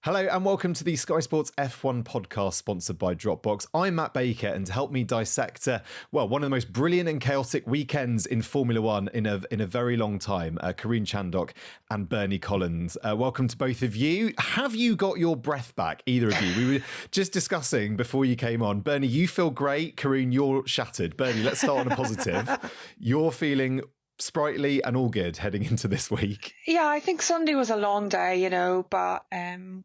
Hello and welcome to the Sky Sports F1 podcast sponsored by Dropbox. I'm Matt Baker, and to help me dissect, one of the most brilliant and chaotic weekends in Formula One in a very long time, Karun Chandhok and Bernie Collins. Welcome to both of you. Have you got your breath back, either of you? We were just discussing before you came on. Bernie, you feel great. Karun, you're shattered. Bernie, let's start on a positive. You're feeling sprightly and all good heading into this week. Yeah, I think Sunday was a long day, but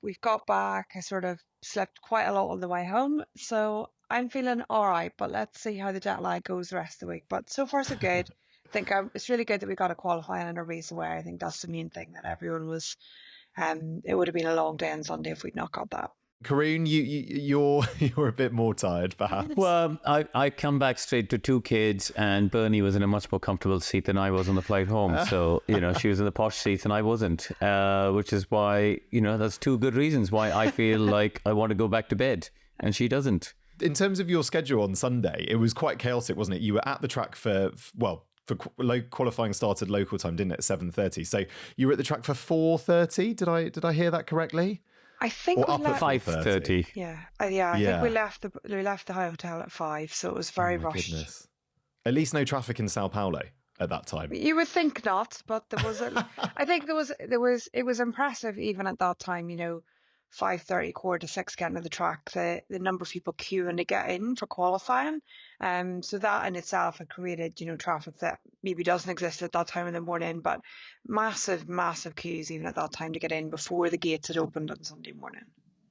we've got back. I sort of slept quite a lot on the way home, so I'm feeling all right, but let's see how the jet lag goes the rest of the week. But so far so good. I think it's really good that we got a qualifying and a race away. I think that's the main thing that everyone was. It would have been a long day on Sunday if we'd not got that. Karun, you're a bit more tired, perhaps. Well, I come back straight to two kids, and Bernie was in a much more comfortable seat than I was on the flight home. So, she was in the posh seats and I wasn't, which is why, that's two good reasons why I feel like I want to go back to bed, and she doesn't. In terms of your schedule on Sunday, it was quite chaotic, wasn't it? You were at the track for qualifying started local time, didn't it? 7:30. So you were at the track for 4:30. Did I hear that correctly? I think or up at 5:30. Yeah, I think we left the hotel at 5, so it was very rushed. Goodness. At least no traffic in Sao Paulo at that time. You would think not, but there was. I think it was impressive even at that time. 5:30, 5:45, getting to the track. The number of people queuing to get in for qualifying. So that in itself had created, traffic that maybe doesn't exist at that time in the morning, but massive queues even at that time to get in before the gates had opened on Sunday morning.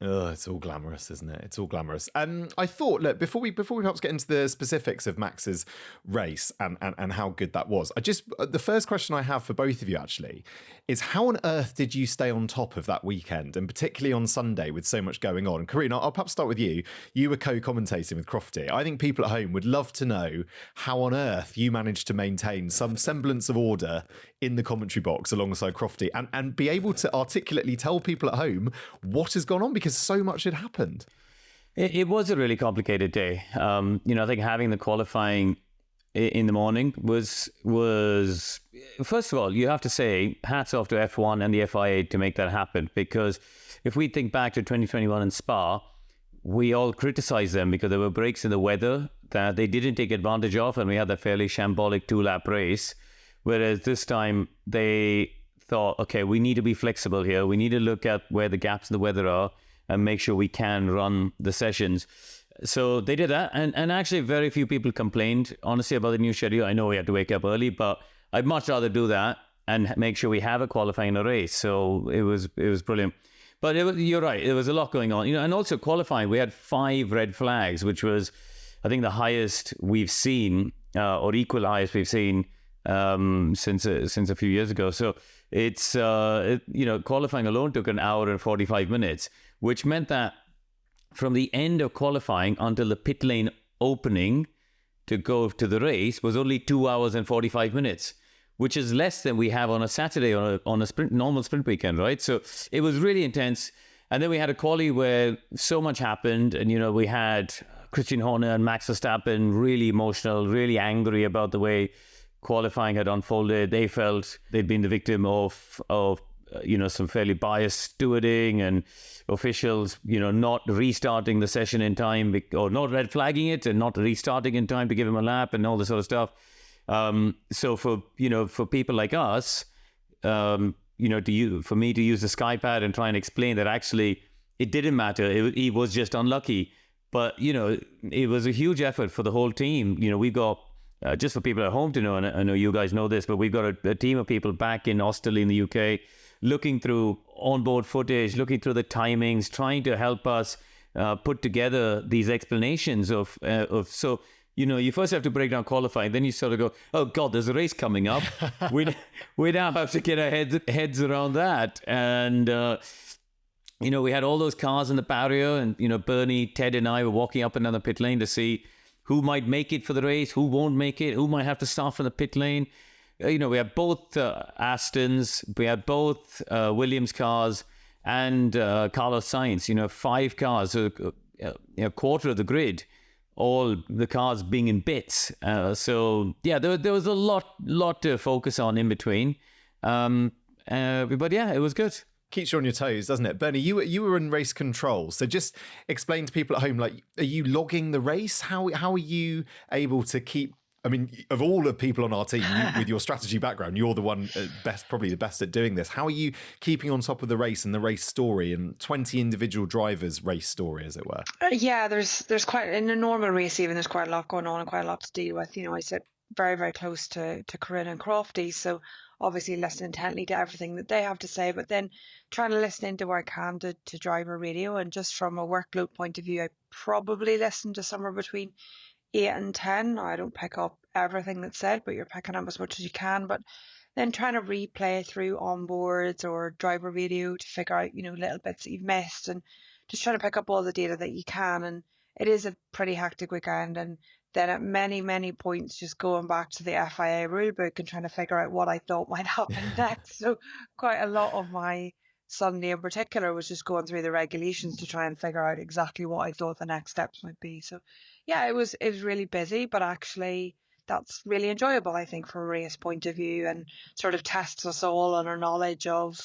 Oh, it's all glamorous, isn't it? It's all glamorous. I thought, look, before we perhaps get into the specifics of Max's race and how good that was, the first question I have for both of you actually is, how on earth did you stay on top of that weekend, and particularly on Sunday with so much going on? Karun, I'll perhaps start with you. You were co-commentating with Crofty. I think people at home would love to know how on earth you managed to maintain some semblance of order in the commentary box alongside Crofty and be able to articulately tell people at home what has gone on, because so much had happened. It was a really complicated day. I think having the qualifying in the morning was first of all, you have to say hats off to F1 and the FIA to make that happen, because if we think back to 2021 in Spa, we all criticized them because there were breaks in the weather that they didn't take advantage of, and we had a fairly shambolic 2-lap race. Whereas this time they thought, okay, we need to be flexible here. We need to look at where the gaps in the weather are and make sure we can run the sessions. So they did that. And actually very few people complained, honestly, about the new schedule. I know we had to wake up early, but I'd much rather do that and make sure we have a qualifying and a race. So it was brilliant. But you're right, there was a lot going on. And also qualifying, we had 5 red flags, which was, I think, the highest we've seen, or equal highest we've seen since a few years ago. So it's qualifying alone took an hour and 45 minutes, which meant that from the end of qualifying until the pit lane opening to go to the race was only 2 hours and 45 minutes, which is less than we have on a Saturday on a normal sprint weekend, right? So it was really intense. And then we had a quali where so much happened, and we had Christian Horner and Max Verstappen really emotional, really angry about the way qualifying had unfolded. They felt they'd been the victim of some fairly biased stewarding and officials, not restarting the session in time, or not red flagging it and not restarting in time to give him a lap and all this sort of stuff. So for people like us, for me to use the SkyPad and try and explain that actually it didn't matter. He was just unlucky. But, it was a huge effort for the whole team. We've got, just for people at home to know, and I know you guys know this, but we've got a team of people back in Austerley in the UK looking through onboard footage, looking through the timings, trying to help us put together these explanations of so, you first have to break down qualifying, then you sort of go, oh God, there's a race coming up. we now have to get our heads around that. And, we had all those cars in the barrier, and, Bernie, Ted and I were walking up and down the pit lane to see who might make it for the race, who won't make it, who might have to start from the pit lane. We have both Astons, we have both Williams cars, and Carlos Sainz, 5 cars, so a quarter of the grid, all the cars being in bits. So yeah, there was a lot to focus on in between. But yeah, it was good. keeps you on your toes, doesn't it? Bernie, you were in race control. So just explain to people at home, like, are you logging the race? How are you able to keep... I mean, of all the people on our team, with your strategy background, you're the one probably the best at doing this. How are you keeping on top of the race and the race story and 20 individual drivers' race story, as it were? Yeah, there's quite, in a normal race even, there's quite a lot going on and quite a lot to deal with. I sit very, very close to Karun and Crofty, so obviously listen intently to everything that they have to say, but then trying to listen into where I can to driver radio. And just from a workload point of view, I probably listen to somewhere between 8 and 10. I don't pick up everything that's said, but you're picking up as much as you can. But then trying to replay through onboards or driver radio to figure out, little bits that you've missed, and just trying to pick up all the data that you can. And it is a pretty hectic weekend. And then at many, many points, just going back to the FIA rulebook and trying to figure out what I thought might happen next. So quite a lot of my Sunday in particular was just going through the regulations to try and figure out exactly what I thought the next steps might be. So yeah, it was really busy, but actually that's really enjoyable, I think, from a race point of view, and sort of tests us all on our knowledge of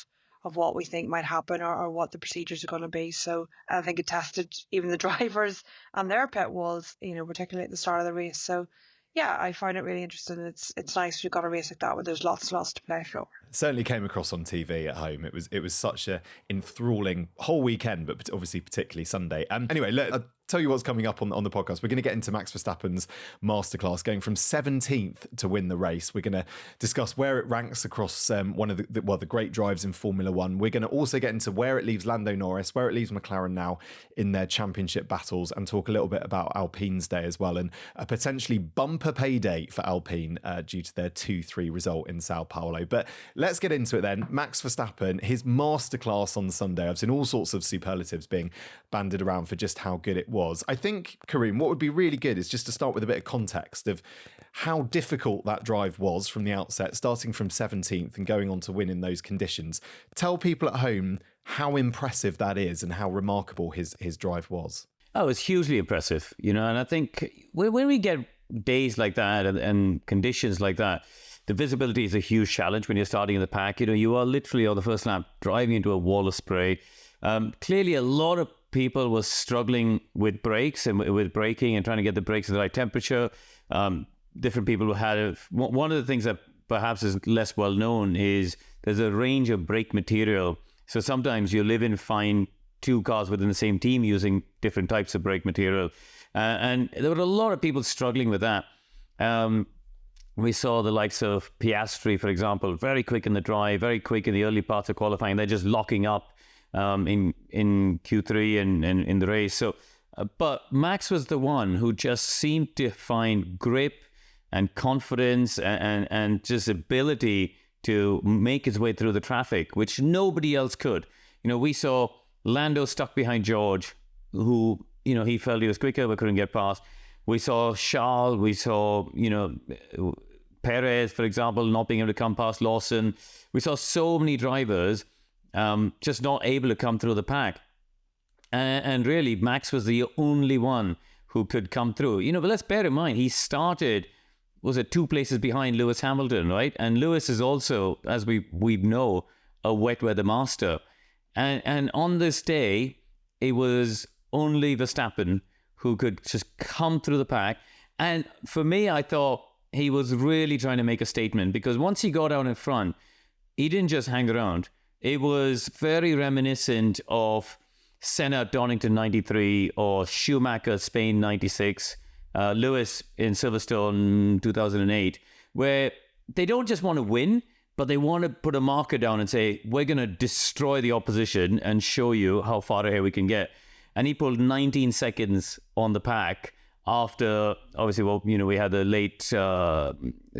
what we think might happen or what the procedures are going to be. So I think it tested even the drivers and their pit walls, particularly at the start of the race. So yeah, I find it really interesting. It's nice we've got a race like that where there's lots to play for. Certainly came across on TV at home. It was such a enthralling whole weekend, but obviously particularly Sunday. Anyway, I'll tell you what's coming up on the podcast. We're going to get into Max Verstappen's masterclass, going from 17th to win the race. We're going to discuss where it ranks across one of the great drives in Formula One. We're going to also get into where it leaves Lando Norris, where it leaves McLaren now in their championship battles, and talk a little bit about Alpine's day as well, and a potentially bumper payday for Alpine due to their 2-3 result in Sao Paulo. But let's get into it then. Max Verstappen, his masterclass on Sunday. I've seen all sorts of superlatives being banded around for just how good it was. I think, Karun, what would be really good is just to start with a bit of context of how difficult that drive was from the outset, starting from 17th and going on to win in those conditions. Tell people at home how impressive that is and how remarkable his drive was. Oh, it's hugely impressive, and I think when we get days like that and conditions like that, the visibility is a huge challenge when you're starting in the pack. You are literally on the first lap driving into a wall of spray. Clearly, a lot of people were struggling with brakes and with braking and trying to get the brakes at the right temperature. Different people who had one of the things that perhaps is less well known is there's a range of brake material. So sometimes you live and find two cars within the same team using different types of brake material. And there were a lot of people struggling with that. We saw the likes of Piastri, for example, very quick in the drive, very quick in the early parts of qualifying. They're just locking up in Q3 and in the race. So, but Max was the one who just seemed to find grip and confidence and just ability to make his way through the traffic, which nobody else could. We saw Lando stuck behind George, who, he felt he was quicker but couldn't get past. We saw Charles, we saw, Perez, for example, not being able to come past Lawson. We saw so many drivers just not able to come through the pack. And really, Max was the only one who could come through. But let's bear in mind, he started, was it 2 places behind Lewis Hamilton, right? And Lewis is also, as we know, a wet weather master. And on this day, it was only Verstappen who could just come through the pack. And for me, I thought he was really trying to make a statement, because once he got out in front, he didn't just hang around. It was very reminiscent of Senna at Donington 93 or Schumacher Spain 96, Lewis in Silverstone 2008, where they don't just want to win, but they want to put a marker down and say, we're going to destroy the opposition and show you how far ahead we can get. And he pulled 19 seconds on the pack after, obviously, we had the late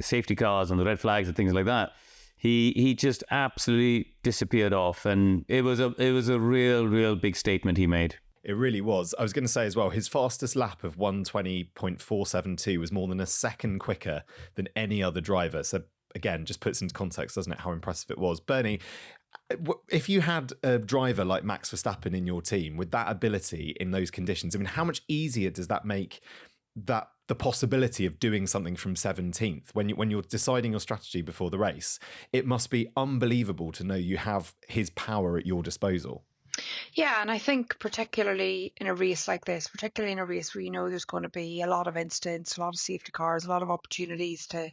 safety cars and the red flags and things like that. He just absolutely disappeared off, and it was a real big statement he made. It really was. I was going to say as well, his fastest lap of 1:20.472 was more than a second quicker than any other driver. So again, just puts into context, doesn't it, how impressive it was. Bernie, if you had a driver like Max Verstappen in your team with that ability in those conditions, I mean, how much easier does that make that the possibility of doing something from 17th when you're deciding your strategy before the race, it must be unbelievable to know you have his power at your disposal. Yeah, and I think particularly in a race like this, particularly in a race where you know there's going to be a lot of incidents, a lot of safety cars, a lot of opportunities to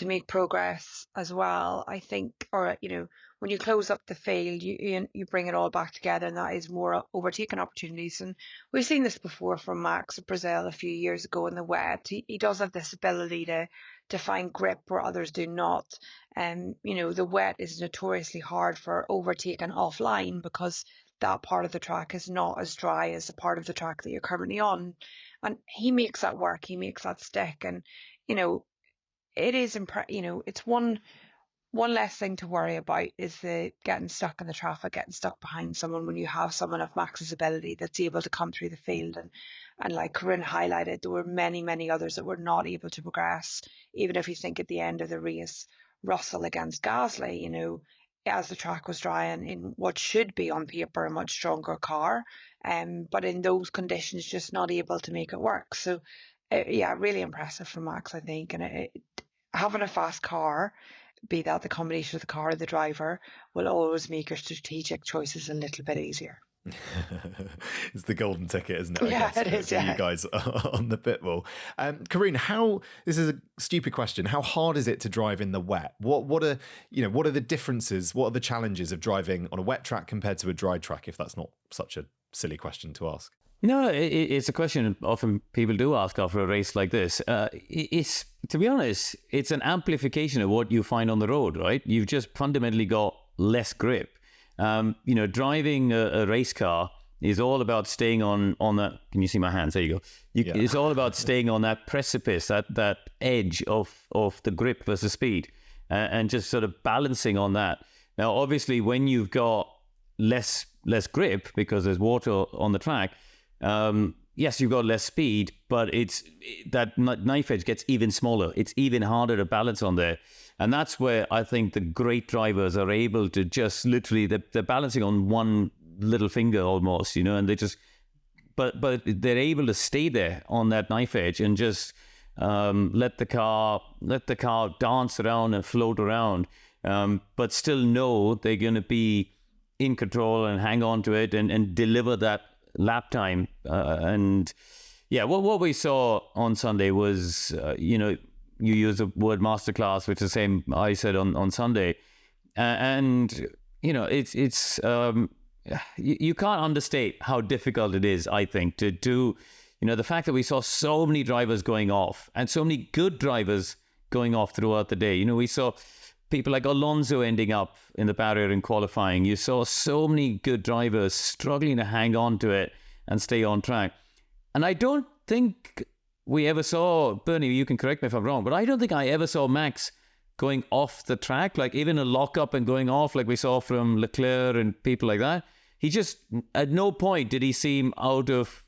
make progress as well. I think, or when you close up the field, you bring it all back together, and that is more overtaking opportunities. And we've seen this before from Max at Brazil a few years ago in the wet. He does have this ability to find grip where others do not. And the wet is notoriously hard for overtaking offline because that part of the track is not as dry as the part of the track that you're currently on. And he makes that work. He makes that stick. And it is it's one less thing to worry about is the getting stuck in the traffic, getting stuck behind someone when you have someone of Max's ability that's able to come through the field. And like Karun highlighted, there were many, many others that were not able to progress. Even if you think at the end of the race, Russell against Gasly, as the track was drying in what should be on paper a much stronger car, but in those conditions, just not able to make it work. So, yeah, really impressive from Max, I think. And having a fast car, be that the combination of the car or the driver, will always make your strategic choices a little bit easier. It's the golden ticket, isn't it? Yeah, it is. For you guys on the pit wall. Karun, this is a stupid question. How hard is it to drive in the wet? What are the differences? What are the challenges of driving on a wet track compared to a dry track? If that's not such a silly question to ask. No, it's a question often people do ask after a race like this. It's, to be honest, it's an amplification of what you find on the road, right? You've just fundamentally got less grip. Driving a race car is all about staying on that. Can you see my hands? There you go. Yeah. It's all about staying on that precipice, that edge of the grip versus speed, and just sort of balancing on that. Now, obviously, when you've got less grip because there's water on the track, yes, you've got less speed, but that knife edge gets even smaller. It's even harder to balance on there. And that's where I think the great drivers are able to just literally, they're balancing on one little finger almost, and they just, but they're able to stay there on that knife edge and just let the car dance around and float around, but still know they're going to be in control and hang on to it and deliver that lap time. And yeah, what we saw on Sunday was, you use the word masterclass, which is the same I said on Sunday. And, it's you can't understate how difficult it is, I think, to do, the fact that we saw so many drivers going off and so many good drivers going off throughout the day. We saw people like Alonso ending up in the barrier in qualifying. You saw so many good drivers struggling to hang on to it and stay on track. And I don't think we ever saw, Bernie, you can correct me if I'm wrong, but I don't think I ever saw Max going off the track, like even a lockup and going off like we saw from Leclerc and people like that. He just, at no point did he seem out of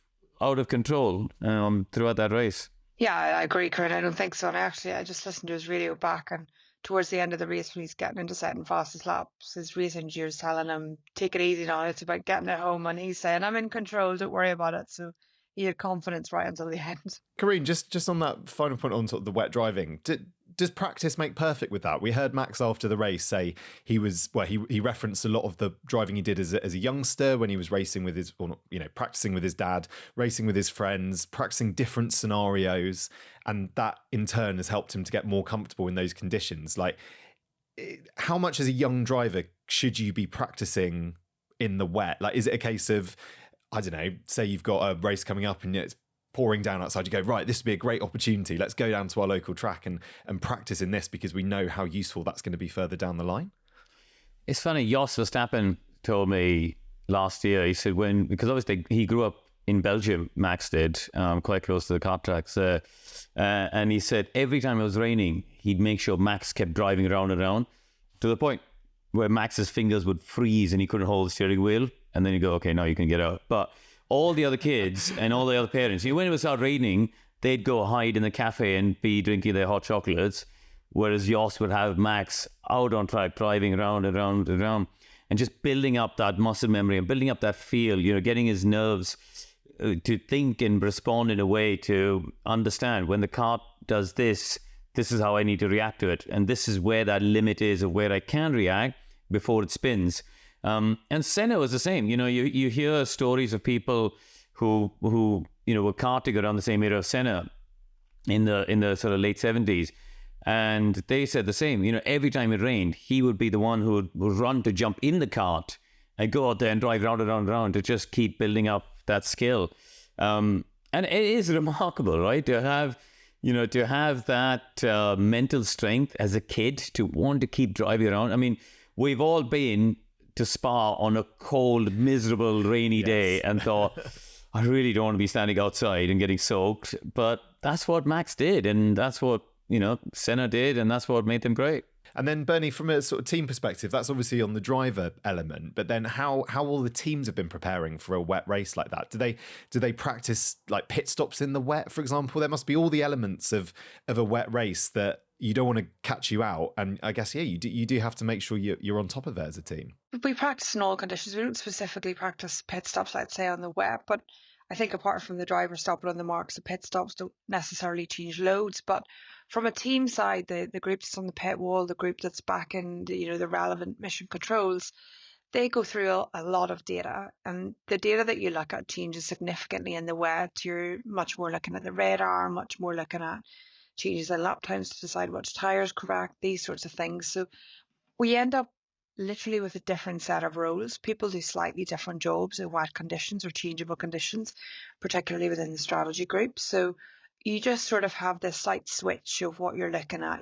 control throughout that race. Yeah, I agree, Karun. I don't think so. And actually, I just listened to his radio back, and towards the end of the race when he's getting into setting fastest laps, his race engineer's telling him, take it easy now, it's about getting it home. And he's saying, I'm in control, don't worry about it. So he had confidence right until the end. Karun, just on that final point on sort of the wet driving, does practice make perfect with that? We heard Max after the race say he referenced a lot of the driving he did as a youngster when he was racing with practicing with his dad, racing with his friends, practicing different scenarios, and that in turn has helped him to get more comfortable in those conditions. Like, how much as a young driver should you be practicing in the wet? Like, is it a case of, I don't know, say you've got a race coming up and it's pouring down outside, you go, right, this would be a great opportunity. Let's go down to our local track and practice in this because we know how useful that's going to be further down the line. It's funny, Jos Verstappen told me last year, he said because obviously he grew up in Belgium, Max did, quite close to the kart tracks. And he said every time it was raining, he'd make sure Max kept driving around and around to the point where Max's fingers would freeze and he couldn't hold the steering wheel. And then you go, okay, now you can get out. But all the other kids and all the other parents, when it would start raining, they'd go hide in the cafe and be drinking their hot chocolates, whereas Jos would have Max out on track, driving around and around and around, and just building up that muscle memory and building up that feel, getting his nerves to think and respond in a way to understand when the car does this, this is how I need to react to it. And this is where that limit is of where I can react before it spins. And Senna was the same. You hear stories of people who were karting around the same era of Senna in the sort of late 70s. And they said the same. Every time it rained, he would be the one who would run to jump in the kart and go out there and drive round and round and round to just keep building up that skill. And it is remarkable, right? To have that mental strength as a kid to want to keep driving around. I mean, we've all been to Spa on a cold, miserable, rainy day and thought, I really don't want to be standing outside and getting soaked. But that's what Max did. And that's what, Senna did. And that's what made them great. And then, Bernie, from a sort of team perspective, that's obviously on the driver element. But then how all the teams have been preparing for a wet race like that? Do they practice like pit stops in the wet, for example? There must be all the elements of a wet race that you don't want to catch you out. And I guess, you do have to make sure you're on top of it as a team. We practice in all conditions. We don't specifically practice pit stops, let's say, on the wet. But I think apart from the driver stopping on the marks, the pit stops don't necessarily change loads. But from a team side, the group that's on the pit wall, the group that's back in the relevant mission controls, they go through a lot of data, and the data that you look at changes significantly in the wet. You're much more looking at the radar, much more looking at changes in lap times to decide which tyres correct, these sorts of things. So we end up literally with a different set of roles. People do slightly different jobs in wet conditions or changeable conditions, particularly within the strategy group. So you just sort of have this slight switch of what you're looking at.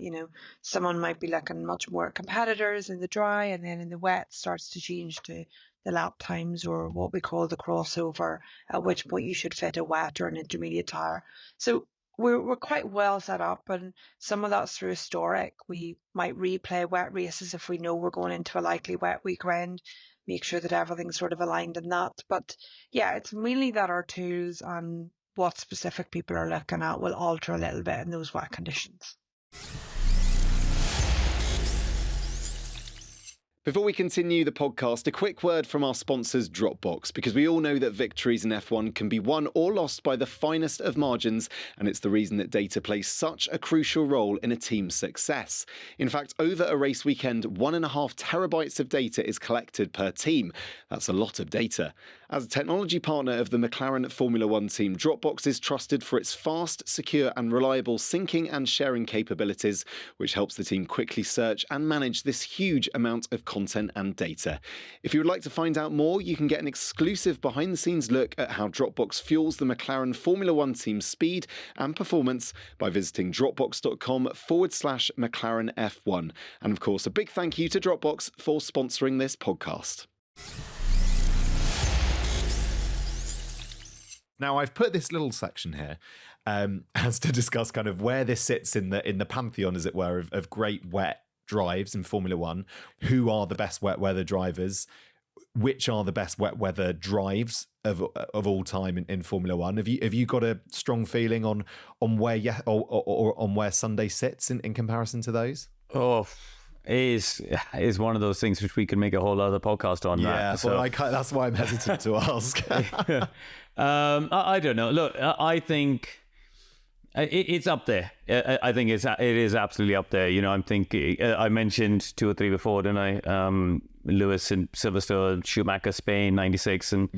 Someone might be looking much more at competitors in the dry, and then in the wet starts to change to the lap times, or what we call the crossover, at which point you should fit a wet or an intermediate tyre. So we're quite well set up, and some of that's through historic. We might replay wet races if we know we're going into a likely wet weekend, make sure that everything's sort of aligned in that. But yeah, it's mainly that our tools and what specific people are looking at will alter a little bit in those wet conditions. Before we continue the podcast, a quick word from our sponsors, Dropbox, because we all know that victories in F1 can be won or lost by the finest of margins, and it's the reason that data plays such a crucial role in a team's success. In fact, over a race weekend, 1.5 terabytes of data is collected per team. That's a lot of data. As a technology partner of the McLaren Formula One team, Dropbox is trusted for its fast, secure and reliable syncing and sharing capabilities, which helps the team quickly search and manage this huge amount of content and data. If you would like to find out more, you can get an exclusive behind-the-scenes look at how Dropbox fuels the McLaren Formula One team's speed and performance by visiting dropbox.com/McLaren F1. And of course, a big thank you to Dropbox for sponsoring this podcast. Now, I've put this little section here as to discuss kind of where this sits in the pantheon, as it were, of great wet drives in Formula One. Who are the best wet weather drivers? Which are the best wet weather drives of all time in Formula One? Have you got a strong feeling on where or on where Sunday sits in comparison to those? Oh, is one of those things which we can make a whole other podcast on. Yeah, so that's why I'm hesitant to ask. I don't know. Look, I think it's up there. I think it is absolutely up there. I'm thinking, I mentioned 2 or 3 before, didn't I? Lewis in Silverstone, Schumacher, Spain, 96, and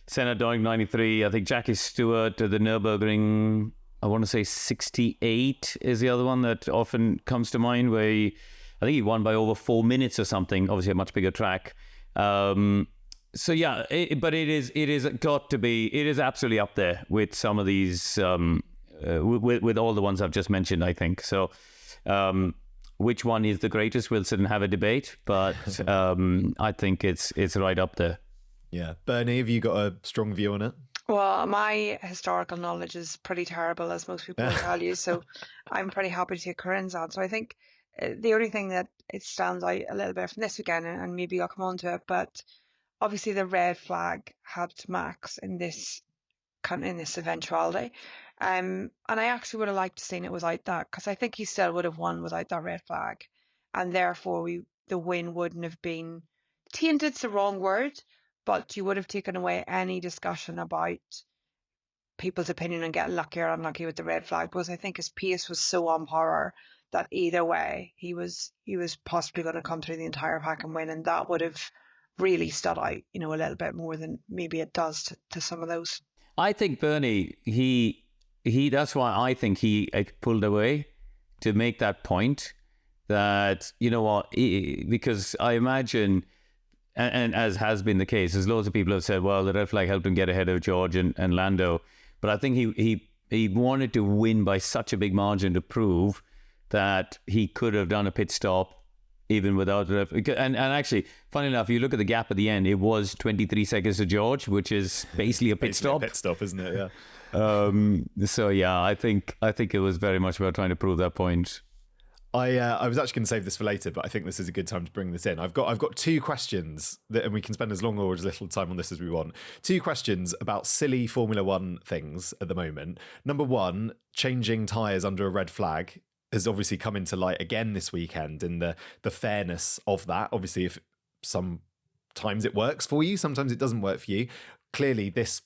Senna Doink, 93. I think Jackie Stewart to the Nürburgring, I want to say 68 is the other one that often comes to mind, where I think he won by over 4 minutes or something. Obviously a much bigger track. So yeah, but it is got to be. It is absolutely up there with some of these, with all the ones I've just mentioned, I think. So, which one is the greatest? We'll sit and have a debate, but I think it's right up there. Yeah, Bernie, have you got a strong view on it? Well, my historical knowledge is pretty terrible, as most people will tell you. So, I'm pretty happy to take Karun's answer. I think the only thing that it stands out a little bit from this weekend, and maybe I'll come on to it, but obviously the red flag helped Max in this eventuality. And I actually would have liked to seen it without that, because I think he still would have won without that red flag. And therefore the win wouldn't have been tainted's the wrong word, but you would have taken away any discussion about people's opinion on getting lucky or unlucky with the red flag, because I think his pace was so on par that either way he was possibly going to come through the entire pack and win, and that would have really stood out, a little bit more than maybe it does to some of those. I think Bernie, he that's why I think he pulled away to make that point that, because I imagine, and as has been the case, there's loads of people have said, well, the red flag helped him get ahead of George and Lando. But I think he wanted to win by such a big margin to prove that he could have done a pit stop even without the ref. And actually, funny enough, you look at the gap at the end, it was 23 seconds to George, which is basically a pit stop. A pit stop, isn't it? Yeah. So yeah, I think it was very much about trying to prove that point. I was actually going to save this for later, but I think this is a good time to bring this in. I've got two questions and we can spend as long or as little time on this as we want. Two questions about silly Formula One things at the moment. Number one, changing tyres under a red flag has obviously come into light again this weekend, and the fairness of that. Obviously, if sometimes it works for you, sometimes it doesn't work for you. Clearly, this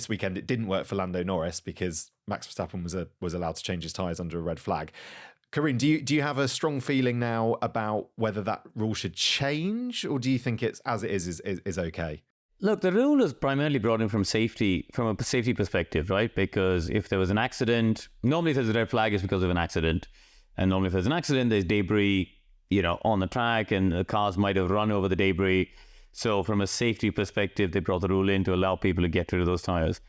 weekend it didn't work for Lando Norris because Max Verstappen was allowed to change his tyres under a red flag. Karun, do you have a strong feeling now about whether that rule should change, or do you think it's as it is okay? Look, the rule is primarily brought in from a safety perspective, right? Because if there was an accident, normally if there's a red flag, it's because of an accident. And normally if there's an accident, there's debris, on the track, and the cars might have run over the debris. So from a safety perspective, they brought the rule in to allow people to get rid of those tires.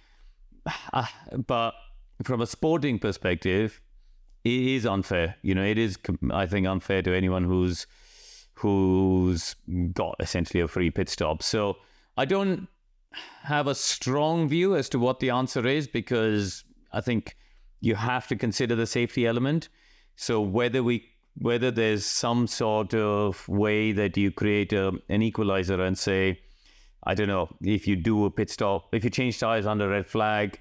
But from a sporting perspective, it is unfair. It is, I think, unfair to anyone who's got essentially a free pit stop. So I don't have a strong view as to what the answer is, because I think you have to consider the safety element. So whether there's some sort of way that you create an equalizer and say, I don't know, if you do a pit stop, if you change tires under red flag,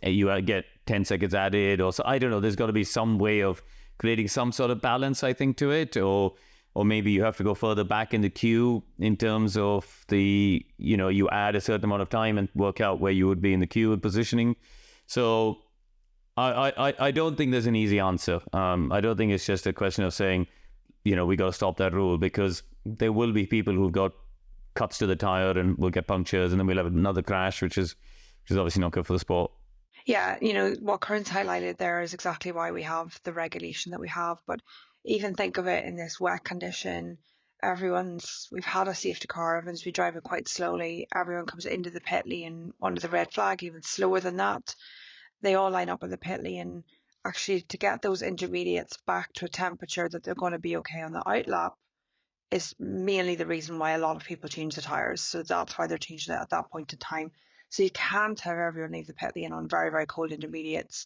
you get 10 seconds added, or so, I don't know. There's got to be some way of creating some sort of balance, I think, to it, or maybe you have to go further back in the queue in terms of you add a certain amount of time and work out where you would be in the queue and positioning. So I don't think there's an easy answer. I don't think it's just a question of saying, we got to stop that rule, because there will be people who've got cuts to the tire and will get punctures, and then we'll have another crash, which is obviously not good for the sport. Yeah, what Karun's highlighted there is exactly why we have the regulation that we have. But even think of it in this wet condition, we've had a safety car, everyone's been driving quite slowly, everyone comes into the pit lane under the red flag, even slower than that. They all line up in the pit lane. Actually, to get those intermediates back to a temperature that they're going to be okay on the outlap is mainly the reason why a lot of people change the tyres. So that's why they're changing it at that point in time. So you can't have everyone leave the pit lane on very, very cold intermediates.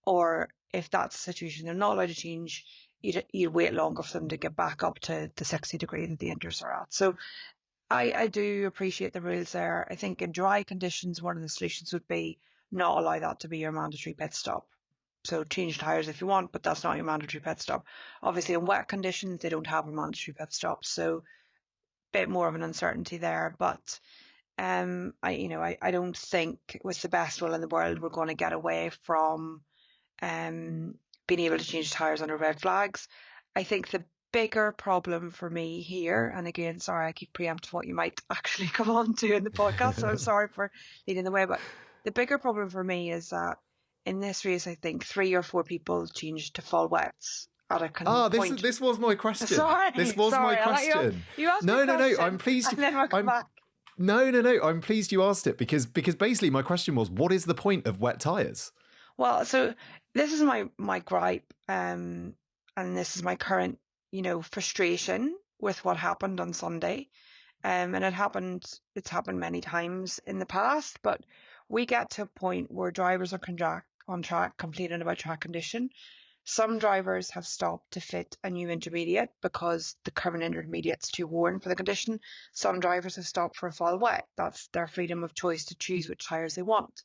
Or if that's the situation, they're not allowed to change, you wait longer for them to get back up to the 60 degree that the inters are at. So I do appreciate the rules there. I think in dry conditions, one of the solutions would be not allow that to be your mandatory pit stop. So change tyres if you want, but that's not your mandatory pit stop. Obviously, in wet conditions, they don't have a mandatory pit stop, so a bit more of an uncertainty there. But I don't think with the best will in the world we're going to get away from being able to change tyres under red flags. I think the bigger problem for me here, and again, sorry, I keep preempting what you might actually come on to in the podcast, so I'm sorry for leading the way, but the bigger problem for me is that in this race, I think 3 or 4 people changed to full wets at a point. This was my question. Sorry, this was my question. You asked no, question, I'm pleased. And then I'll come back. No. I'm pleased you asked it because basically my question was, what is the point of wet tyres? Well, so this is my gripe, and this is my current, frustration with what happened on Sunday. And it's happened many times in the past, but we get to a point where drivers are on track complaining about track condition. Some drivers have stopped to fit a new intermediate because the current intermediate's too worn for the condition. Some drivers have stopped for a full wet. That's their freedom of choice to choose which tyres they want.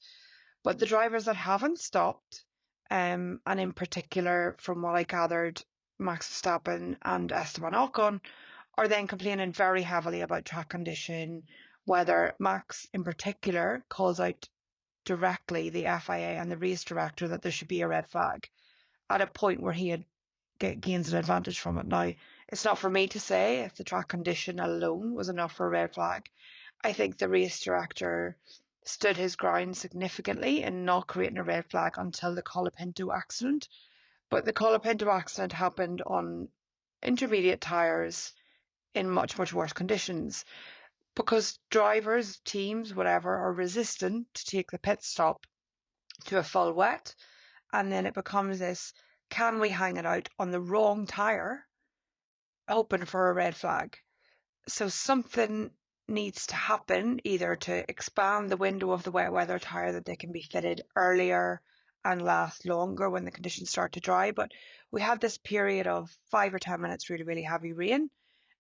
But the drivers that haven't stopped, and in particular, from what I gathered, Max Verstappen and Esteban Ocon, are then complaining very heavily about track condition, whether Max in particular calls out directly the FIA and the race director that there should be a red flag at a point where he had gains an advantage from it. Now, it's not for me to say if the track condition alone was enough for a red flag. I think the race director stood his ground significantly in not creating a red flag until the Colapinto accident. But the Colapinto accident happened on intermediate tyres in much, much worse conditions because drivers, teams, whatever, are resistant to take the pit stop to a full wet. And then it becomes this, can we hang it out on the wrong tyre, hoping for a red flag? So something needs to happen either to expand the window of the wet weather tyre that they can be fitted earlier and last longer when the conditions start to dry. But we had this period of 5 or 10 minutes really, really heavy rain,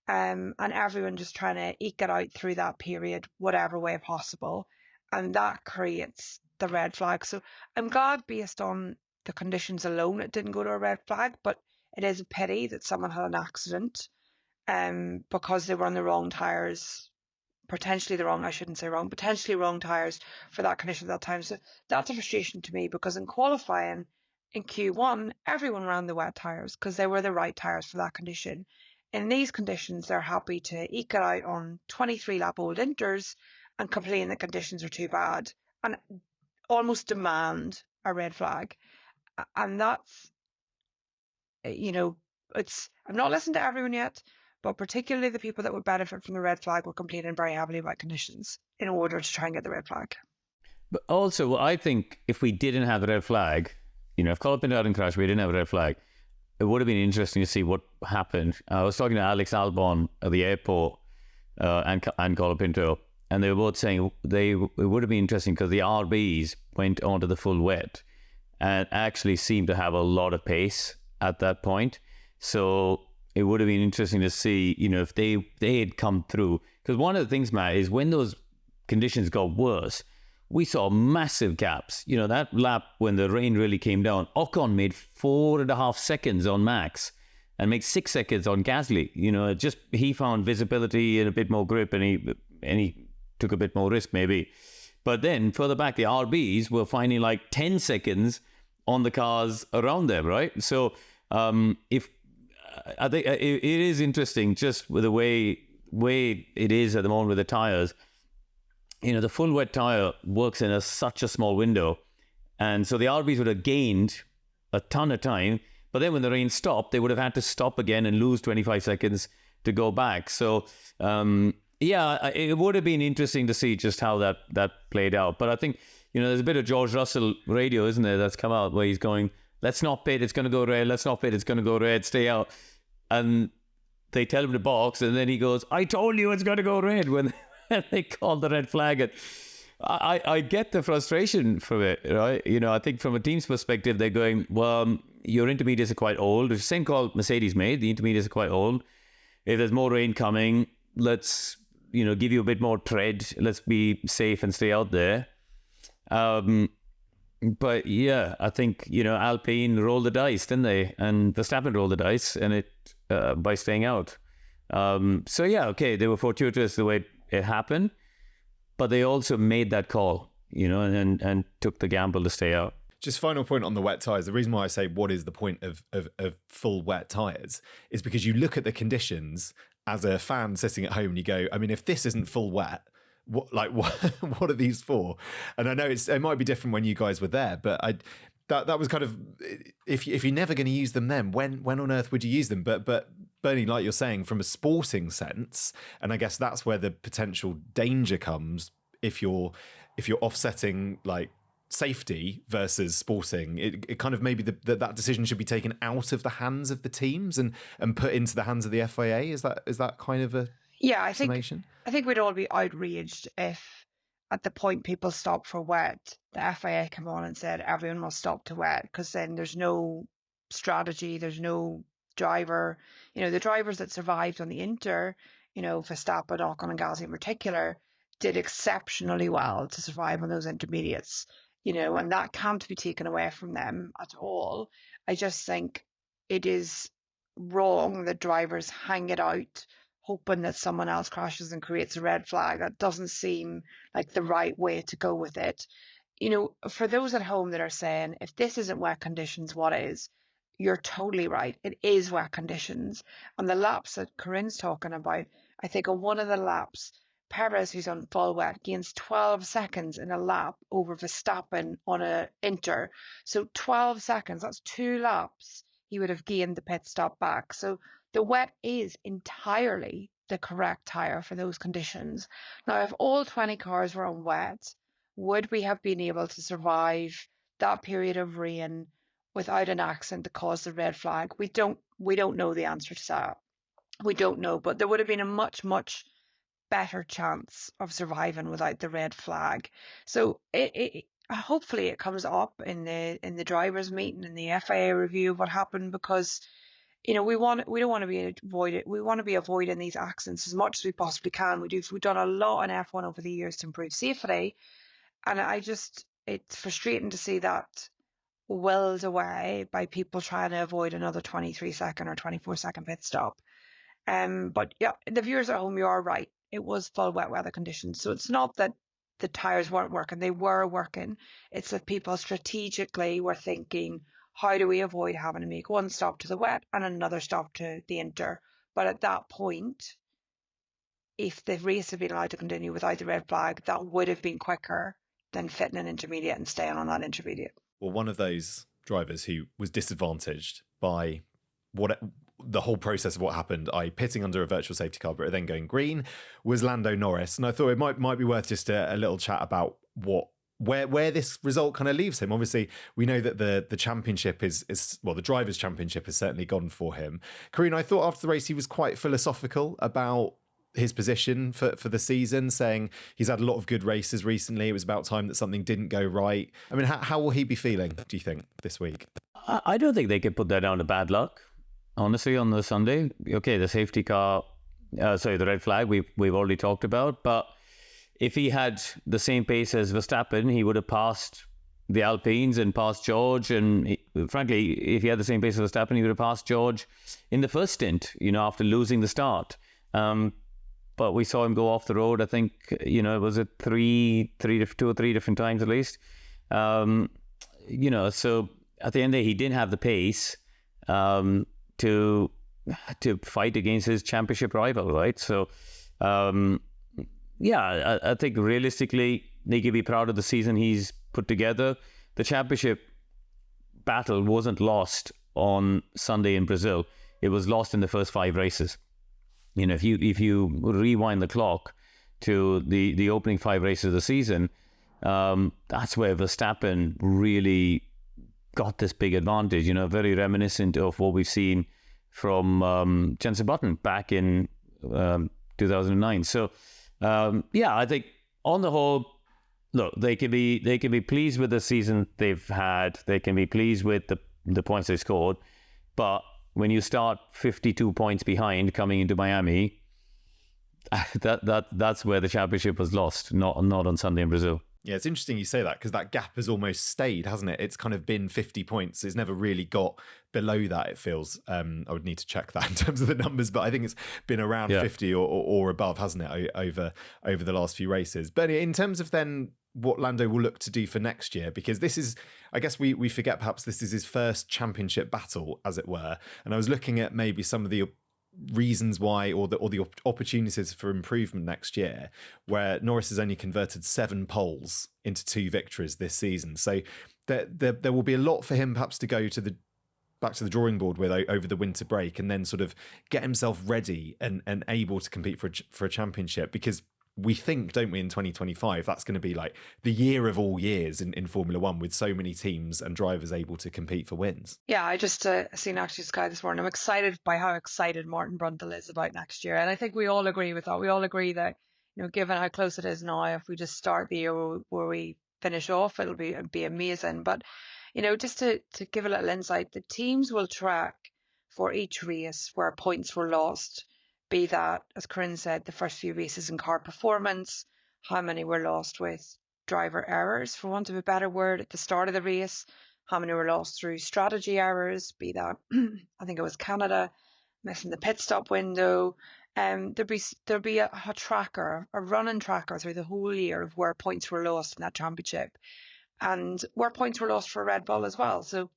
and everyone just trying to eke it out through that period, whatever way possible. And that creates the red flag. So I'm glad based on the conditions alone it didn't go to a red flag, but it is a pity that someone had an accident because they were on the wrong tyres, potentially wrong tyres for that condition at that time. So that's a frustration to me because in qualifying in Q1, everyone ran the wet tyres because they were the right tyres for that condition. In these conditions, they're happy to eke it out on 23-lap old inters and complain that conditions are too bad and almost demand a red flag. And that's, I'm not listening to everyone yet, but particularly the people that would benefit from the red flag were complaining very heavily about conditions in order to try and get the red flag. But also, I think if we didn't have the red flag, if Colapinto hadn't crashed, we didn't have a red flag, it would have been interesting to see what happened. I was talking to Alex Albon at the airport and Colapinto, and they were both saying it would have been interesting because the RBs went onto the full wet and actually seemed to have a lot of pace at that point. So it would have been interesting to see, if they had come through. Because one of the things, Matt, is when those conditions got worse, we saw massive gaps. That lap when the rain really came down, Ocon made 4.5 seconds on Max and made 6 seconds on Gasly. He found visibility and a bit more grip and he took a bit more risk maybe. But then further back, the RBs were finding like 10 seconds on the cars around them, right? So I think it is interesting just with the way it is at the moment with the tyres. The full wet tyre works in such a small window. And so the RBs would have gained a ton of time. But then when the rain stopped, they would have had to stop again and lose 25 seconds to go back. So, it would have been interesting to see just how that played out. But I think, there's a bit of George Russell radio, isn't there, that's come out where he's going, let's not pit, it's going to go red, let's not pit, it's going to go red, stay out. And they tell him to box, and then he goes, I told you it's going to go red when they called the red flag. And I get the frustration from it, right? I think from a team's perspective, they're going, well, your intermediates are quite old. It's the same call Mercedes made. The intermediates are quite old. If there's more rain coming, let's, give you a bit more tread. Let's be safe and stay out there. But yeah, I think, Alpine rolled the dice, didn't they? And Verstappen rolled the dice and by staying out. So yeah, okay, they were fortuitous the way it happened, but they also made that call, and took the gamble to stay out. Just final point on the wet tyres. The reason why I say what is the point of full wet tyres is because you look at the conditions as a fan sitting at home and you go, I mean, if this isn't full wet, what are these for? And I know it might be different when you guys were there, but that was kind of, if you're never going to use them then, when on earth would you use them? But Bernie, like you're saying, from a sporting sense, and I guess that's where the potential danger comes if you're offsetting like safety versus sporting, it kind of maybe that decision should be taken out of the hands of the teams and put into the hands of the FIA. Is that kind of a summation? I think we'd all be outraged if at the point people stopped for wet, the FIA came on and said everyone must stop to wet, because then there's no strategy, there's no driver. The drivers that survived on the Inter, Verstappen, Ocon and Gasly in particular, did exceptionally well to survive on those intermediates, and that can't be taken away from them at all. I just think it is wrong that drivers hang it out hoping that someone else crashes and creates a red flag. That doesn't seem like the right way to go with it. for those at home that are saying, if this isn't wet conditions, what is? You're totally right. It is wet conditions. On the laps that Karun's talking about, I think on one of the laps, Perez, who's on full wet, gains 12 seconds in a lap over Verstappen on a Inter. So 12 seconds, that's 2 laps. He would have gained the pit stop back. So the wet is entirely the correct tyre for those conditions. Now, if all 20 cars were on wet, would we have been able to survive that period of rain without an accident that caused the red flag? We don't know the answer to that. We don't know, but there would have been a much, much better chance of surviving without the red flag. So it hopefully it comes up in the drivers' meeting, in the FIA review of what happened, because we don't want to be avoided. We want to be avoiding these accidents as much as we possibly can. We've done a lot in F1 over the years to improve safety, and it's frustrating to see that willed away by people trying to avoid another 23-second or 24-second pit stop. But yeah, the viewers at home, you are right. It was full wet weather conditions. So it's not that the tyres weren't working. They were working. It's that people strategically were thinking, how do we avoid having to make one stop to the wet and another stop to the Inter? But at that point, if the race had been allowed to continue without the red flag, that would have been quicker than fitting an intermediate and staying on that intermediate. Well, one of those drivers who was disadvantaged by the whole process of what happened, pitting under a virtual safety car, but then going green, was Lando Norris. And I thought it might be worth just a little chat about where this result kind of leaves him. Obviously, we know that the championship is the drivers' championship has certainly gone for him. Karun, I thought after the race he was quite philosophical about his position for the season, saying he's had a lot of good races recently. It was about time that something didn't go right. I mean, how will he be feeling, do you think, this week? I don't think they could put that down to bad luck. Honestly, on the Sunday, okay, the safety car, the red flag, we've already talked about. But if he had the same pace as Verstappen, he would have passed the Alpines and passed George. And frankly, if he had the same pace as Verstappen, he would have passed George in the first stint, after losing the start. But we saw him go off the road, I think, it was at two or three different times at least. So at the end of the day, he didn't have the pace to fight against his championship rival, right? So, I think realistically, they can be proud of the season he's put together. The championship battle wasn't lost on Sunday in Brazil. It was lost in the first 5 races. If you rewind the clock to the opening 5 races of the season, that's where Verstappen really got this big advantage, very reminiscent of what we've seen from Jenson Button back in 2009. So, I think on the whole, look, they can be pleased with the season they've had. They can be pleased with the points they scored. But when you start 52 points behind coming into Miami, that's where the championship was lost, not on Sunday in Brazil. Yeah, it's interesting you say that, because that gap has almost stayed, hasn't it? It's kind of been 50 points. It's never really got below that, it feels. I would need to check that in terms of the numbers, but I think it's been around 50 or above, hasn't it, over the last few races. But in terms of then what Lando will look to do for next year, because this is, I guess we forget perhaps this is his first championship battle, as it were. And I was looking at maybe some of the reasons why, or the opportunities for improvement next year, where Norris has only converted 7 poles into 2 victories this season. So there will be a lot for him perhaps to go back to the drawing board with over the winter break, and then sort of get himself ready and able to compete for a championship, because we think, don't we, in 2025, that's going to be like the year of all years in Formula One, with so many teams and drivers able to compete for wins. Yeah, I just seen actually Sky this morning. I'm excited by how excited Martin Brundle is about next year. And I think we all agree with that. We all agree that, given how close it is now, if we just start the year where we finish off, it'll be amazing. But, just to give a little insight, the teams will track for each race where points were lost, be that, as Karun said, the first few races in car performance, how many were lost with driver errors, for want of a better word, at the start of the race, how many were lost through strategy errors, be that, I think it was Canada, missing the pit stop window. There'll be a tracker, a running tracker through the whole year of where points were lost in that championship. and where points were lost for Red Bull as well. So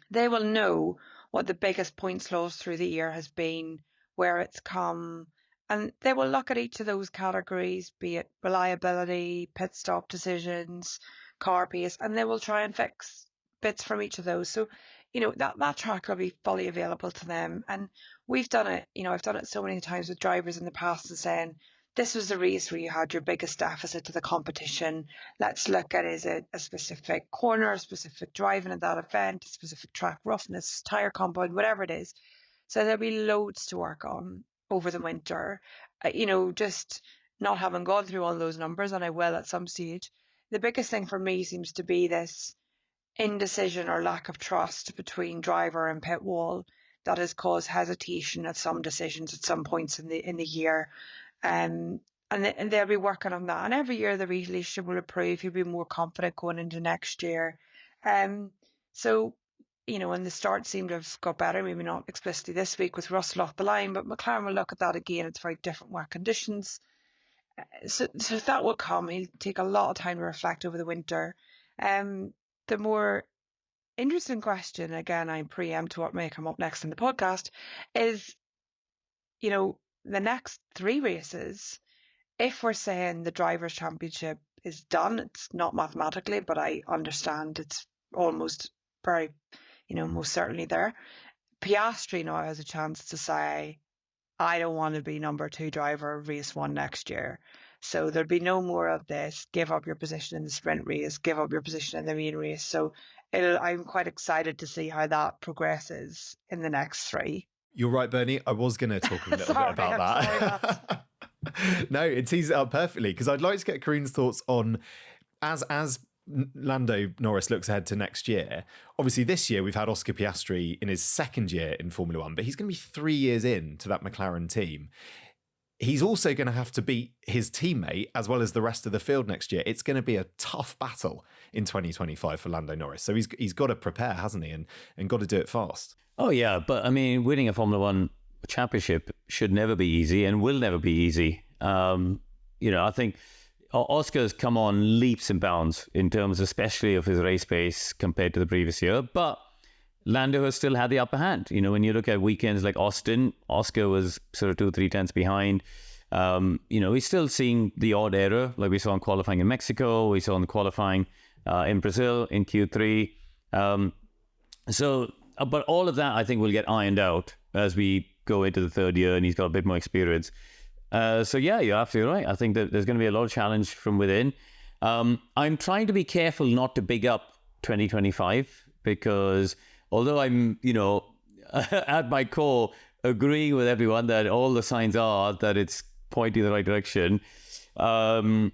they will know what the biggest points loss through the year has been, where it's come, and they will look at each of those categories, be it reliability, pit stop decisions, car pace, and they will try and fix bits from each of those. So, that track will be fully available to them. And we've done it, I've done it so many times with drivers in the past and saying, this was the race where you had your biggest deficit to the competition. Let's look at, is it a specific corner, a specific driving at that event, a specific track roughness, tyre compound, whatever it is. So there'll be loads to work on over the winter. Just not having gone through all those numbers, and I will at some stage. The biggest thing for me seems to be this indecision or lack of trust between driver and pit wall that has caused hesitation at some decisions at some points in the year. And they'll be working on that. And every year the relationship will improve. You'll be more confident going into next year. So, and the start seemed to have got better, maybe not explicitly this week with Russell off the line, but McLaren will look at that again. It's very different wet conditions. So that will come. He'll take a lot of time to reflect over the winter. The more interesting question, again, I preempt what may come up next in the podcast, is, the next 3 races, if we're saying the Drivers' Championship is done, it's not mathematically, but I understand it's almost very, most certainly there. Piastri now has a chance to say, I don't want to be number 2 driver race 1 next year. So there'll be no more of this, give up your position in the sprint race, give up your position in the main race. So I'm quite excited to see how that progresses in the next 3. You're right, Bernie. I was going to talk a little bit about that. No, it teases it up perfectly, because I'd like to get Karun's thoughts on, as Lando Norris looks ahead to next year. Obviously, this year we've had Oscar Piastri in his 2nd year in Formula One, but he's going to be 3 years in to that McLaren team. He's also going to have to beat his teammate as well as the rest of the field next year. It's going to be a tough battle in 2025 for Lando Norris. So he's got to prepare, hasn't he? And got to do it fast. Oh, yeah. But I mean, winning a Formula One championship should never be easy and will never be easy. I think Oscar's come on leaps and bounds in terms especially of his race pace compared to the previous year. But Lando has still had the upper hand. When you look at weekends like Austin, Oscar was sort of 2-3 tenths behind. He's still seeing the odd error, like we saw in qualifying in Mexico, we saw in the qualifying in Brazil in Q3. But all of that, I think, will get ironed out as we go into the 3rd year and he's got a bit more experience. You're absolutely right. I think that there's going to be a lot of challenge from within. I'm trying to be careful not to big up 2025, because although I'm, at my core, agreeing with everyone that all the signs are that it's pointing in the right direction, I'm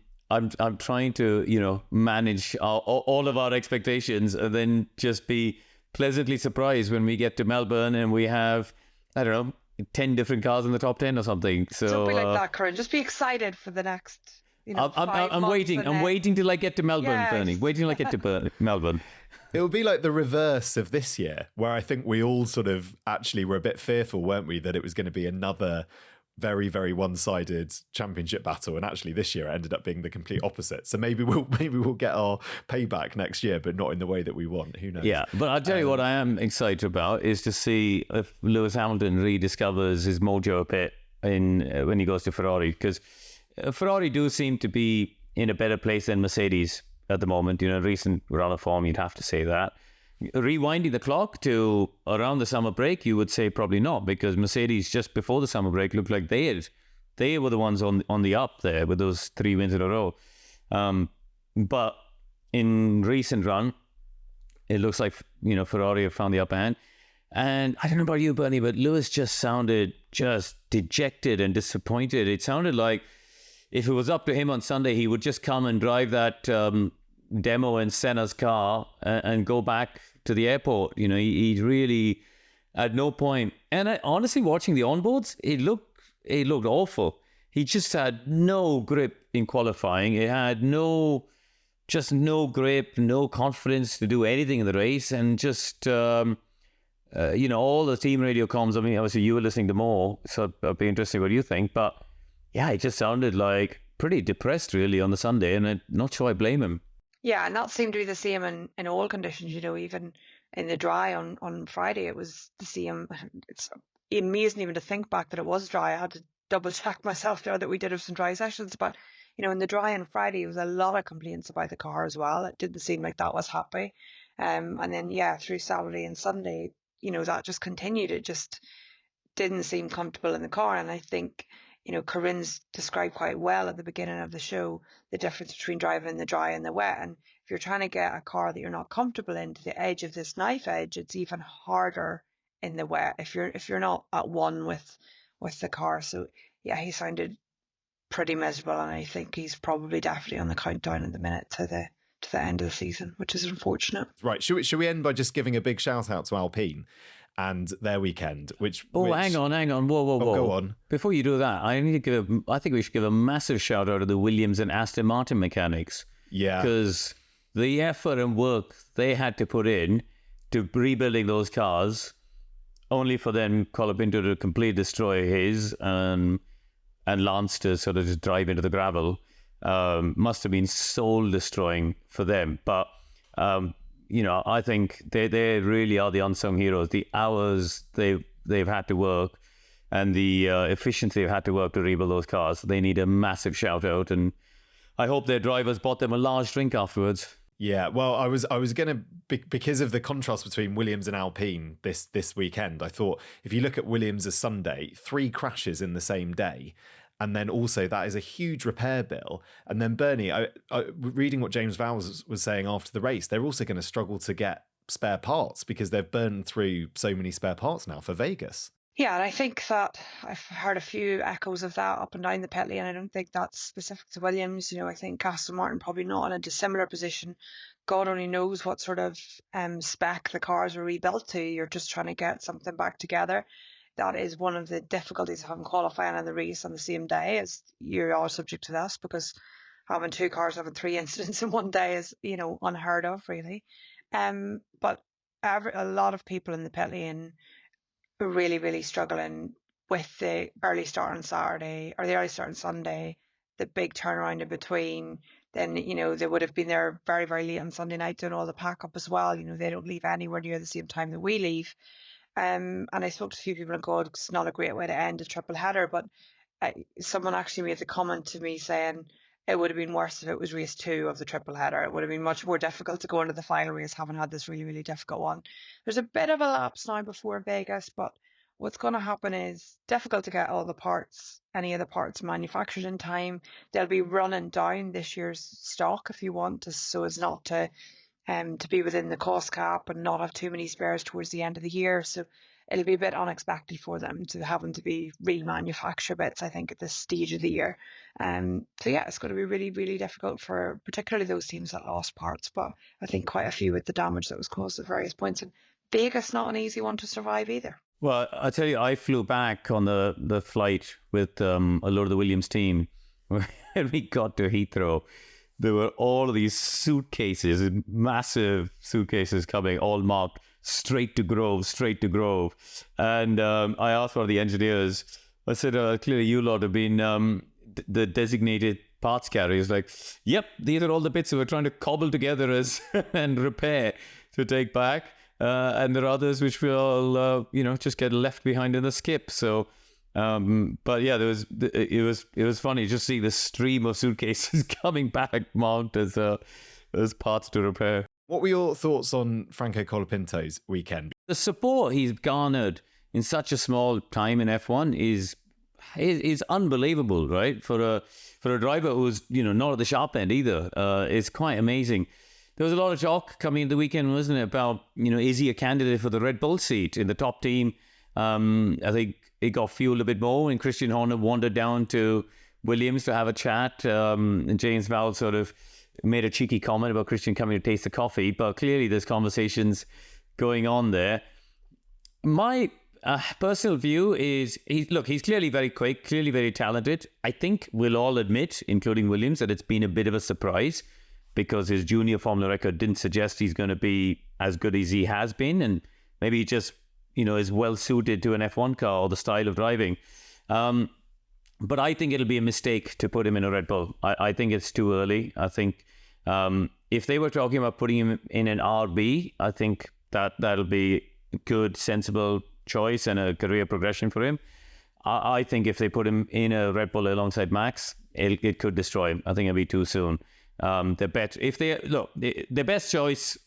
trying to, manage all of our expectations and then just be pleasantly surprised when we get to Melbourne and we have, 10 different cars in the top 10 or something. So don't be like that, Karun. Just be excited for the next. I'm waiting. I'm waiting till I get to Melbourne, Bernie. Waiting till I get to Melbourne. It will be like the reverse of this year, where I think we all sort of actually were a bit fearful, weren't we, that it was going to be another very, very one-sided championship battle, and actually this year it ended up being the complete opposite. So maybe we'll get our payback next year, but not in the way that we want. Who knows? Yeah, but I'll tell you what I am excited about is to see if Lewis Hamilton rediscovers his mojo a bit when he goes to Ferrari, because Ferrari do seem to be in a better place than Mercedes at the moment. Recent run of form, you'd have to say that. Rewinding the clock to around the summer break, you would say probably not, because Mercedes just before the summer break looked like they were the ones on the up there with those 3 wins in a row. But in recent run, it looks like Ferrari have found the upper hand. And I don't know about you, Bernie, but Lewis just sounded just dejected and disappointed. It sounded like if it was up to him on Sunday, he would just come and drive that demo in Senna's car and go back to the airport. He really, at no point. And honestly, watching the onboards, it looked awful. He just had no grip in qualifying. It had no grip, no confidence to do anything in the race, and just all the team radio comms. I mean, obviously you were listening to more, so it'd be interesting what you think. But yeah, it just sounded like pretty depressed really on the Sunday, and I'm not sure I blame him. Yeah, and that seemed to be the same in all conditions, even in the dry on Friday, it was the same. It's amazing even to think back that it was dry. I had to double check myself there that we did have some dry sessions, but in the dry on Friday, there was a lot of complaints about the car as well. It didn't seem like that was happy. And then, yeah, through Saturday and Sunday, that just continued. It just didn't seem comfortable in the car. And I think, Karun's described quite well at the beginning of the show the difference between driving in the dry and the wet. And if you're trying to get a car that you're not comfortable in to the edge of this knife edge, it's even harder in the wet if you're not at one with the car. So yeah, he sounded pretty miserable, and I think he's probably definitely on the countdown at the minute to the end of the season, which is unfortunate. Right. Should we end by just giving a big shout out to Alpine and their weekend? Hang on. Whoa. Go on. Before you do that, I think we should give a massive shout out to the Williams and Aston Martin mechanics. Yeah. Because the effort and work they had to put in to rebuilding those cars, only for then Colapinto to completely destroy his and Lance to sort of just drive into the gravel, must have been soul destroying for them. But I think they really are the unsung heroes. The hours they've had to work and the efficiency they've had to work to rebuild those cars, they need a massive shout out. And I hope their drivers bought them a large drink afterwards. Yeah, well, I was going to, because of the contrast between Williams and Alpine this weekend, I thought if you look at Williams' Sunday, 3 crashes in the same day, and then also that is a huge repair bill. And then Bernie, I reading what James Vowles was saying after the race, they're also going to struggle to get spare parts because they've burned through so many spare parts now for Vegas. Yeah, and I think that I've heard a few echoes of that up and down the pit lane. I don't think that's specific to Williams. I think Aston Martin probably not in a dissimilar position. God only knows what sort of spec the cars were rebuilt to. You're just trying to get something back together. That is one of the difficulties of having qualifying and the race on the same day, is you're all subject to this, because having 2 cars having 3 incidents in one day is, unheard of, really. But a lot of people in the pit lane were really, really struggling with the early start on Saturday or the early start on Sunday, the big turnaround in between. Then, they would have been there very, very late on Sunday night doing all the pack up as well. They don't leave anywhere near the same time that we leave. And I spoke to a few people and God, it's not a great way to end a triple header, but someone actually made the comment to me saying it would have been worse if it was race 2 of the triple header. It would have been much more difficult to go into the final race having had this really, really difficult one. There's a bit of a lapse now before Vegas, but what's going to happen is difficult to get all the parts, any of the parts manufactured in time. They'll be running down this year's stock if you want to, so as not to be within the cost cap and not have too many spares towards the end of the year. So it'll be a bit unexpected for them to having to be remanufacture bits, I think, at this stage of the year. So yeah, it's going to be really, really difficult for particularly those teams that lost parts, but I think quite a few with the damage that was caused at various points. And Vegas, not an easy one to survive either. Well, I tell you, I flew back on the flight with a lot of the Williams team. When we got to Heathrow, there were all of these suitcases, massive suitcases coming, all marked straight to Grove. And I asked one of the engineers, I said, clearly you lot have been the designated parts carriers. Like, yep, these are all the bits that we're trying to cobble together and repair to take back. And there are others which will, just get left behind in the skip. So, but yeah, it was funny just seeing the stream of suitcases coming back marked as parts to repair. What were your thoughts on Franco Colapinto's weekend? The support he's garnered in such a small time in F1 is unbelievable, right? For a driver who's not at the sharp end either, it's quite amazing. There was a lot of talk coming into the weekend, wasn't it, about, is he a candidate for the Red Bull seat in the top team? I think it got fueled a bit more when Christian Horner wandered down to Williams to have a chat. And James Vowles sort of made a cheeky comment about Christian coming to taste the coffee, but clearly there's conversations going on there. My personal view is, he's clearly very quick, clearly very talented. I think we'll all admit, including Williams, that it's been a bit of a surprise, because his junior Formula record didn't suggest he's going to be as good as he has been. And maybe he just, is well suited to an F1 car or the style of driving. But I think it'll be a mistake to put him in a Red Bull. I think it's too early. I think If they were talking about putting him in an RB, I think that'll be a good, sensible choice and a career progression for him. I think if they put him in a Red Bull alongside Max, it could destroy him. I think it'll be too soon. The best choice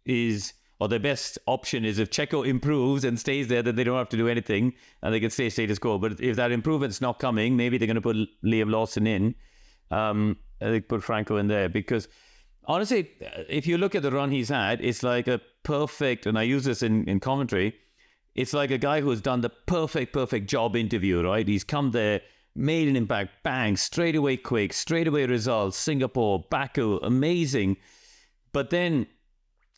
is, or the best option is, if Checo improves and stays there, then they don't have to do anything and they can stay status quo. But if that improvement's not coming, maybe they're going to put Liam Lawson in. They put Franco in there, because honestly, if you look at the run he's had, it's like a perfect, and I use this in commentary, it's like a guy who has done the perfect job interview, right? He's come there, made an impact, bang, straight away quick, straight away results, Singapore, Baku, amazing. But then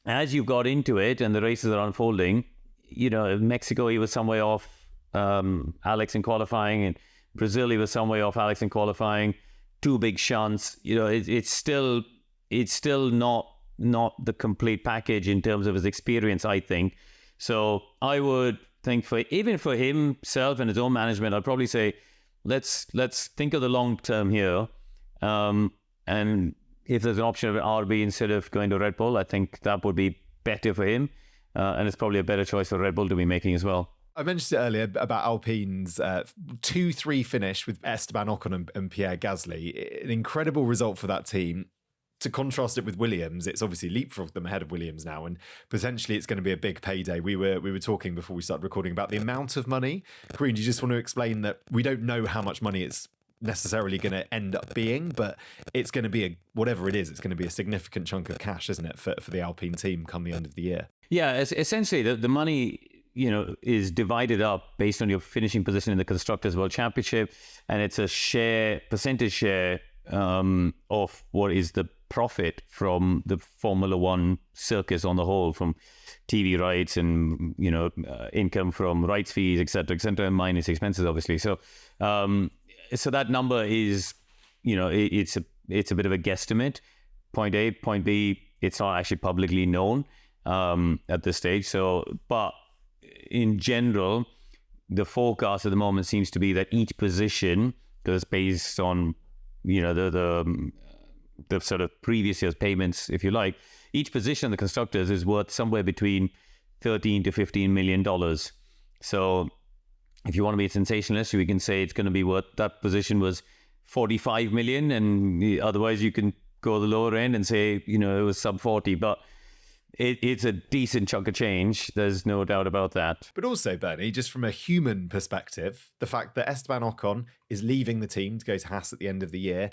as you got into it and the races are unfolding, Mexico, he was some way off Alex in qualifying, and Brazil, he was some way off Alex in qualifying, 2 big shunts. It's still not the complete package in terms of his experience, I think. So I would think even for himself and his own management, I'd probably say, let's think of the long term here. And if there's an option of an RB instead of going to Red Bull, I think that would be better for him. And it's probably a better choice for Red Bull to be making as well. I mentioned it earlier about Alpine's 2-3 finish with Esteban Ocon and Pierre Gasly. An incredible result for that team. To contrast it with Williams, it's obviously leapfrogged them ahead of Williams now, and potentially it's going to be a big payday. We were talking before we started recording about the amount of money. Karun, do you just want to explain that we don't know how much money it's necessarily going to end up being, but it's going to be whatever it is, it's going to be a significant chunk of cash, isn't it, for the Alpine team come the end of the year? Yeah, essentially the money is divided up based on your finishing position in the Constructors' World Championship, and it's a percentage share of what is the profit from the Formula One circus on the whole, from TV rights and income from rights fees, etc., and minus expenses, obviously. So that number is, it's a bit of a guesstimate. Point A, point B, it's not actually publicly known at this stage. So, but in general, the forecast at the moment seems to be that each position, because based on the sort of previous year's payments, if you like, each position in the constructors is worth somewhere between $13 to $15 million. So if you want to be a sensationalist, we can say it's going to be worth, that position was 45 million, and otherwise you can go the lower end and say, it was sub 40, but it's a decent chunk of change. There's no doubt about that. But also, Bernie, just from a human perspective, the fact that Esteban Ocon is leaving the team to go to Haas at the end of the year,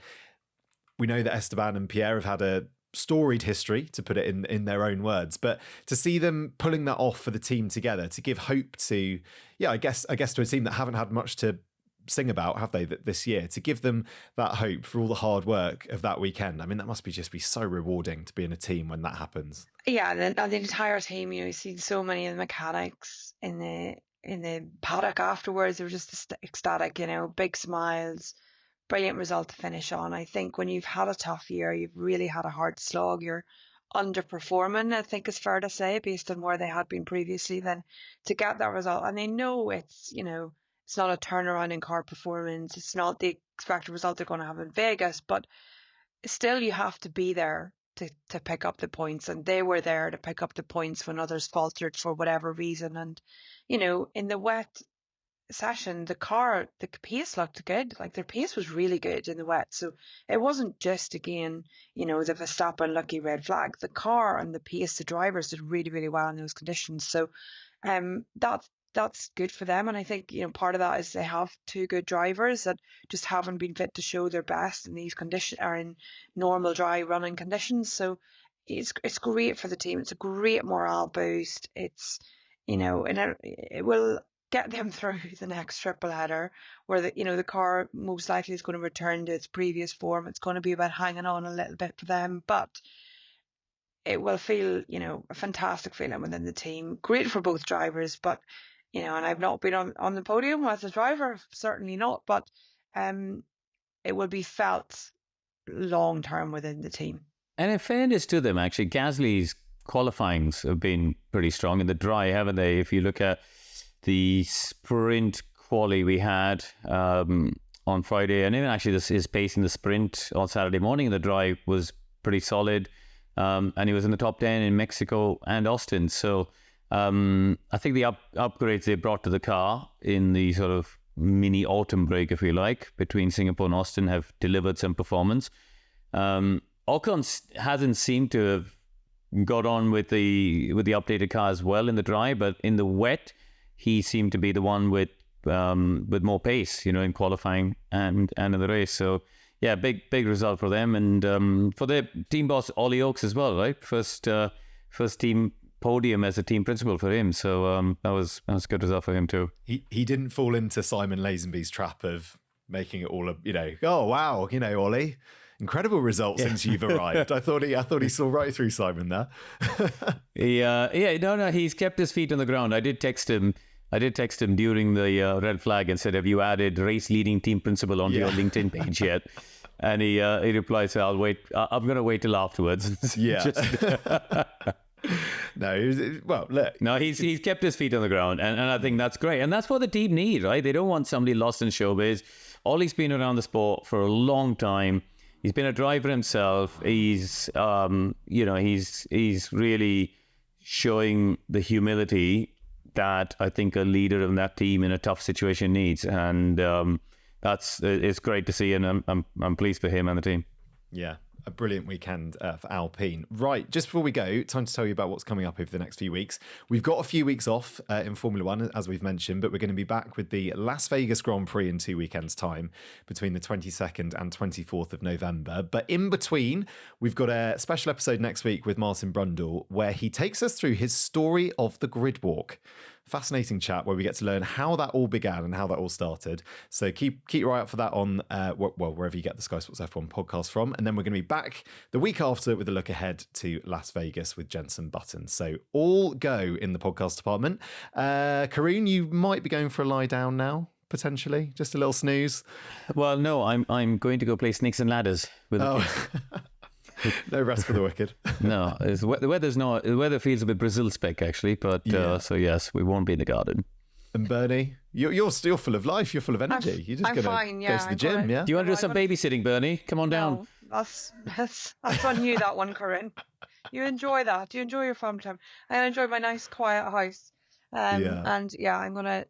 we know that Esteban and Pierre have had a storied history, to put it in their own words, but to see them pulling that off for the team together, to give hope to, I guess to a team that haven't had much to sing about, have they, this year, to give them that hope for all the hard work of that weekend. I mean, that must just be so rewarding to be in a team when that happens. Yeah, the entire team, you see so many of the mechanics in the paddock afterwards, they were just ecstatic, big smiles. Brilliant result to finish on. I think when you've had a tough year, you've really had a hard slog, you're underperforming, I think is fair to say, based on where they had been previously, then to get that result. And they know it's, it's not a turnaround in car performance. It's not the expected result they're going to have in Vegas, but still you have to be there to pick up the points. And they were there to pick up the points when others faltered for whatever reason. And, in the wet session, the pace looked good. Like, their pace was really good in the wet. So it wasn't just, again, the Verstappen lucky red flag. The car and the pace, the drivers did really, really well in those conditions. So that's good for them. And I think, part of that is they have 2 good drivers that just haven't been fit to show their best in these conditions, or in normal dry running conditions. So it's great for the team. It's a great morale boost. It's, and it will get them through the next triple header, where the car most likely is going to return to its previous form. It's going to be about hanging on a little bit for them, but it will feel, a fantastic feeling within the team. Great for both drivers, but, and I've not been on the podium as a driver, certainly not, but it will be felt long term within the team. And in fairness to them, actually, Gasly's qualifyings have been pretty strong in the dry, haven't they? If you look at the sprint quali we had on Friday, and even actually his pace in the sprint on Saturday morning in the dry was pretty solid. and he was in the top 10 in Mexico and Austin. So I think the upgrades they brought to the car in the sort of mini autumn break, if you like, between Singapore and Austin have delivered some performance. Ocon hasn't seemed to have got on with the updated car as well in the dry, but in the wet, he seemed to be the one with more pace, in qualifying and in the race. So yeah, big result for them, and for their team boss Ollie Oakes as well, right? First team podium as a team principal for him. So that was a good result for him too. He didn't fall into Simon Lazenby's trap of making it all oh wow, Ollie, incredible result since you've arrived. I thought he saw right through Simon there. No, he's kept his feet on the ground. I did text him during the red flag and said, have you added race leading team principal onto your LinkedIn page yet? And he replied, so I'll wait. I'm going to wait till afterwards. Yeah. No, he's kept his feet on the ground, and I think that's great. And that's what the team need, right? They don't want somebody lost in showbiz. Ollie's been around the sport for a long time. He's been a driver himself. He's he's really showing the humility that I think a leader of that team in a tough situation needs, and it's great to see, and I'm pleased for him and the team. Yeah, a brilliant weekend for Alpine. Right, just before we go, time to tell you about what's coming up over the next few weeks. We've got a few weeks off in Formula One, as we've mentioned, but we're going to be back with the Las Vegas Grand Prix in 2 weekends' time, between the 22nd and 24th of November. But in between, we've got a special episode next week with Martin Brundle, where he takes us through his story of the grid walk. Fascinating chat where we get to learn how that all began and how that all started. So keep your eye out for that on wherever you get the Sky Sports F1 podcast from. And then we're going to be back the week after with a look ahead to Las Vegas with Jenson Button. So all go in the podcast department. Karun, you might be going for a lie down now, potentially, just a little snooze. Well, no, I'm going to go play Snakes and Ladders with the kids. No rest for the wicked. No, the weather feels a bit Brazil spec actually, but so yes, we won't be in the garden. And Bernie, you're still full of life. You're full of energy. You're just going to go to the gym, yeah? Do you want to do some babysitting, Bernie? Come on down. That's on you, that one, Karun. You enjoy that. You enjoy your farm time. I enjoy my nice quiet house. And yeah, I'm gonna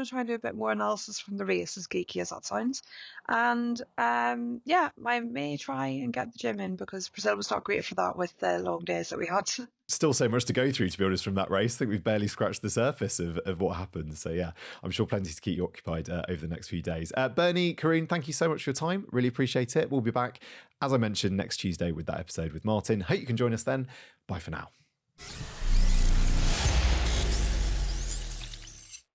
try and do a bit more analysis from the race, as geeky as that sounds. And I may try and get the gym in, because Brazil was not great for that with the long days that we had. Still so much to go through, to be honest, from that race. I think we've barely scratched the surface of what happened. So yeah, I'm sure plenty to keep you occupied over the next few days. Bernie, Karun, thank you so much for your time. Really appreciate it. We'll be back, as I mentioned, next Tuesday with that episode with Martin. Hope you can join us then. Bye for now.